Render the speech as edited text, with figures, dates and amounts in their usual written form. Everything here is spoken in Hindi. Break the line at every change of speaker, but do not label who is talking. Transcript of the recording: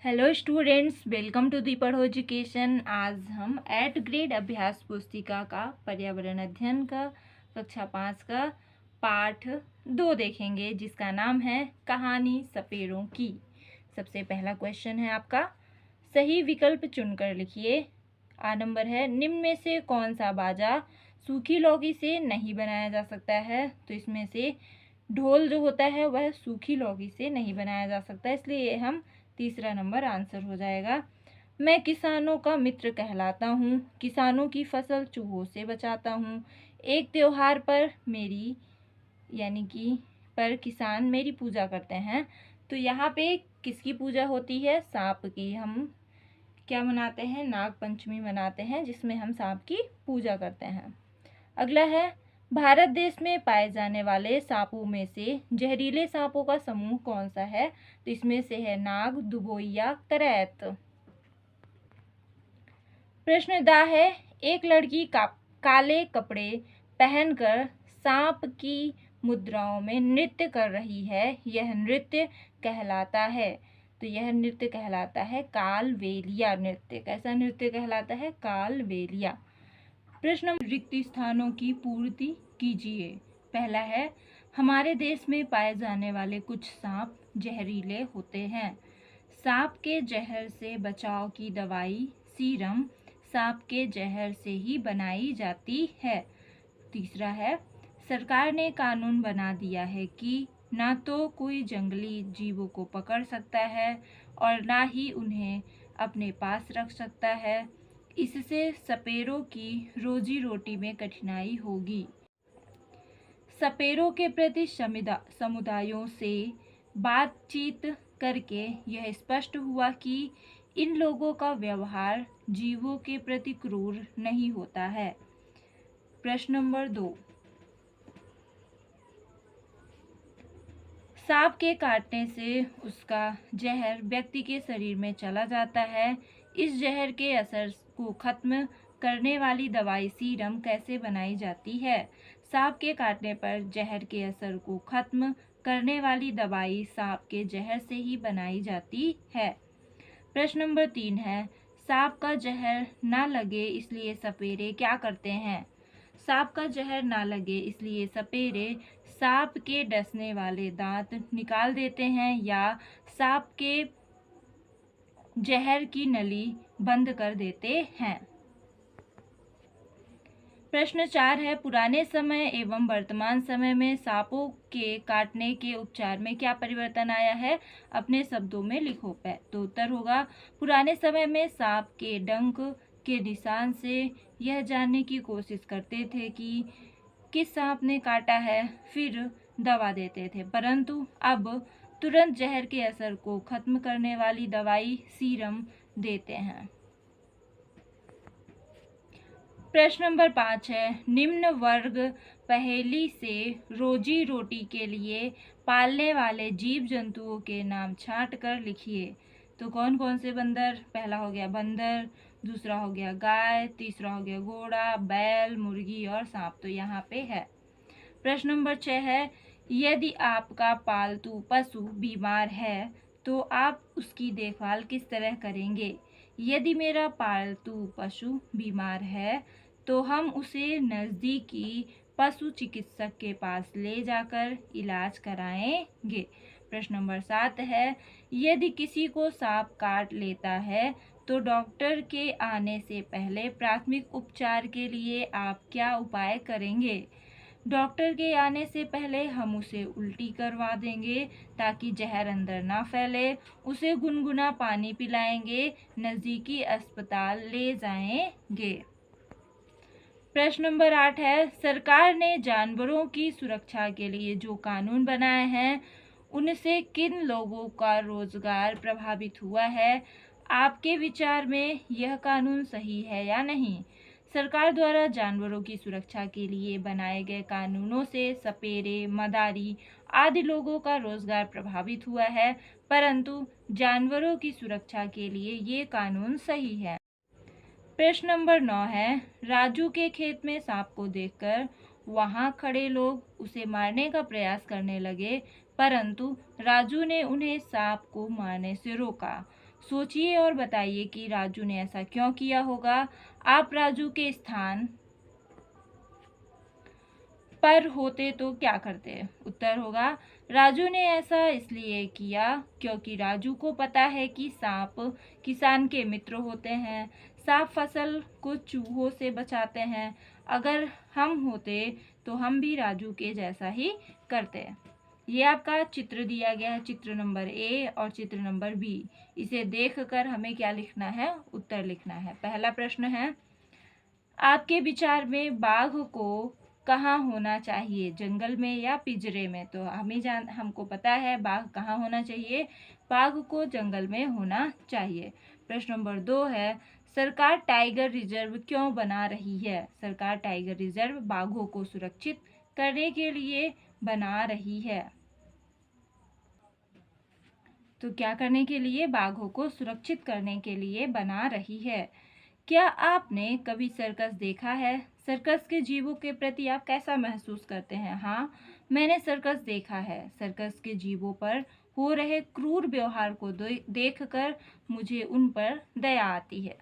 Hello students, welcome to the Padho education. आज हम 8th ग्रेड अभ्यास पुस्तिका का पर्यावरण अध्ययन का कक्षा 5 का पाठ 2 देखेंगे, जिसका नाम है कहानी सपेरों की। सबसे पहला क्वेश्चन है आपका, सही विकल्प चुनकर लिखिए। आ नंबर है, निम्न में से कौन सा बाजा सूखी लौकी से नहीं बनाया जा सकता है? तो इसमें से ढोल जो होता है वह सूखी लौकी से नहीं बनाया जा सकता, इसलिए हम तीसरा नंबर आंसर हो जाएगा। मैं किसानों का मित्र कहलाता हूँ, किसानों की फसल चूहों से बचाता हूँ। एक त्योहार पर मेरी यानी कि पर किसान मेरी पूजा करते हैं। तो यहाँ पे किसकी पूजा होती है? सांप की। हम क्या मनाते हैं? नाग पंचमी मनाते हैं, जिसमें हम सांप की पूजा करते हैं। अगला है, भारत देश में पाए जाने वाले सांपों में से जहरीले सांपों का समूह कौन सा है? तो इसमें से है नाग, दुबोइया, करैत। प्रश्न दा है, एक लड़की काले कपड़े पहनकर सांप की मुद्राओं में नृत्य कर रही है, यह नृत्य कहलाता है? तो यह नृत्य कहलाता है कालबेलिया नृत्य। कैसा नृत्य कहलाता है? कालबेलिया। प्रश्न, रिक्त स्थानों की पूर्ति कीजिए। पहला है, हमारे देश में पाए जाने वाले कुछ सांप जहरीले होते हैं। सांप के जहर से बचाव की दवाई सीरम सांप के जहर से ही बनाई जाती है। तीसरा है, सरकार ने कानून बना दिया है कि ना तो कोई जंगली जीवों को पकड़ सकता है और ना ही उन्हें अपने पास रख सकता है। इससे सपेरों की रोजी रोटी में कठिनाई होगी। सपेरों के प्रति समुदायों से बातचीत करके यह स्पष्ट हुआ कि इन लोगों का व्यवहार जीवों के प्रति क्रूर नहीं होता है। प्रश्न नंबर 2, सांप के काटने से उसका जहर व्यक्ति के शरीर में चला जाता है। इस जहर के असर को खत्म करने वाली दवाई सीरम कैसे बनाई जाती है? सांप के काटने पर जहर के असर को खत्म करने वाली दवाई सांप के जहर से ही बनाई जाती है। प्रश्न नंबर 3 है, सांप का जहर ना लगे इसलिए सपेरे क्या करते हैं? सांप का जहर ना लगे इसलिए सपेरे सांप के डसने वाले दांत निकाल देते हैं या सांप के जहर की नली बंद कर देते हैं। प्रश्न 4 है, पुराने समय एवं वर्तमान समय में सांपों के काटने के उपचार में क्या परिवर्तन आया है? अपने शब्दों में लिखो। तो उत्तर होगा, पुराने समय में सांप के डंक के निशान से यह जानने की कोशिश करते थे कि किस सांप ने काटा है, फिर दवा देते थे, परंतु अब तुरंत जहर के असर को खत्म करने वाली दवाई सीरम देते हैं। प्रश्न नंबर 5 है, निम्न वर्ग पहेली से रोजी रोटी के लिए पालने वाले जीव जंतुओं के नाम छांट कर लिखिए। तो कौन कौन से बंदर? पहला हो गया बंदर, दूसरा हो गया गाय, तीसरा हो गया घोड़ा, बैल, मुर्गी और सांप। तो यहाँ पे है। प्रश्न नंबर 6 है, यदि आपका पालतू पशु बीमार है तो आप उसकी देखभाल किस तरह करेंगे? यदि मेरा पालतू पशु बीमार है तो हम उसे नज़दीकी पशु चिकित्सक के पास ले जाकर इलाज कराएंगे। प्रश्न नंबर 7 है, यदि किसी को सांप काट लेता है तो डॉक्टर के आने से पहले प्राथमिक उपचार के लिए आप क्या उपाय करेंगे? डॉक्टर के आने से पहले हम उसे उल्टी करवा देंगे ताकि जहर अंदर ना फैले, उसे गुनगुना पानी पिलाएंगे, नज़दीकी अस्पताल ले जाएंगे। प्रश्न नंबर 8 है, सरकार ने जानवरों की सुरक्षा के लिए जो कानून बनाए हैं उनसे किन लोगों का रोजगार प्रभावित हुआ है? आपके विचार में यह कानून सही है या नहीं? सरकार द्वारा जानवरों की सुरक्षा के लिए बनाए गए कानूनों से सपेरे, मदारी आदि लोगों का रोजगार प्रभावित हुआ है, परंतु जानवरों की सुरक्षा के लिए ये कानून सही है। प्रश्न नंबर 9 है, राजू के खेत में सांप को देखकर वहां खड़े लोग उसे मारने का प्रयास करने लगे, परंतु राजू ने उन्हें सांप को मारने से रोका। सोचिए और बताइए कि राजू ने ऐसा क्यों किया होगा। आप राजू के स्थान पर होते तो क्या करते। उत्तर होगा, राजू ने ऐसा इसलिए किया क्योंकि राजू को पता है कि सांप किसान के मित्र होते हैं। सांप फसल को चूहों से बचाते हैं। अगर हम होते तो हम भी राजू के जैसा ही करते। ये आपका चित्र दिया गया है, चित्र नंबर ए और चित्र नंबर बी। इसे देखकर हमें क्या लिखना है, उत्तर लिखना है। पहला प्रश्न है, आपके विचार में बाघ को कहाँ होना चाहिए, जंगल में या पिंजरे में। तो हमको पता है बाघ कहाँ होना चाहिए, बाघ को जंगल में होना चाहिए। प्रश्न नंबर 2 है, सरकार टाइगर रिजर्व क्यों बना रही है। सरकार टाइगर रिजर्व बाघों को सुरक्षित करने के लिए बना रही है। तो क्या करने के लिए, बाघों को सुरक्षित करने के लिए बना रही है। क्या आपने कभी सर्कस देखा है। सर्कस के जीवों के प्रति आप कैसा महसूस करते हैं। हाँ, मैंने सर्कस देखा है। सर्कस के जीवों पर हो रहे क्रूर व्यवहार को देखकर मुझे उन पर दया आती है।